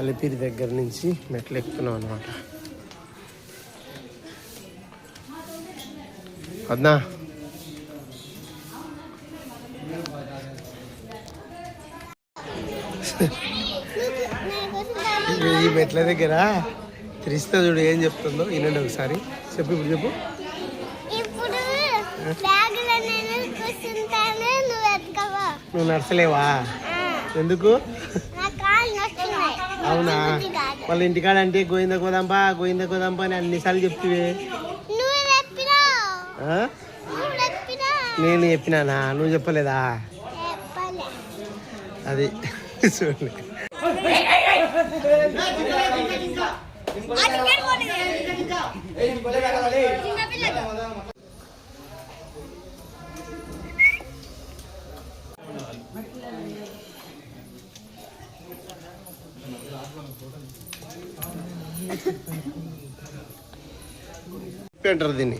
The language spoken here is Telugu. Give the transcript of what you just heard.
అలిపిరి దగ్గర నుంచి మెట్లు ఎక్కుతున్నాం అనమాట. వద్దా ఈ మెట్ల దగ్గర త్రిస్తా చూడు ఏం చెప్తుందో వినండి ఒకసారి. చెప్పు, ఇప్పుడు చెప్పు. నువ్వు నడచలేవా? ఎందుకు? అవునా? వాళ్ళ ఇంటికాడ అంటే గోవింద కోదంప గోవింద కోదంప అని అన్నిసార్లు చెప్తివే. నేను చెప్పినానా? నువ్వు చెప్పలేదా? అది చూడండి. అంటారు దీన్ని.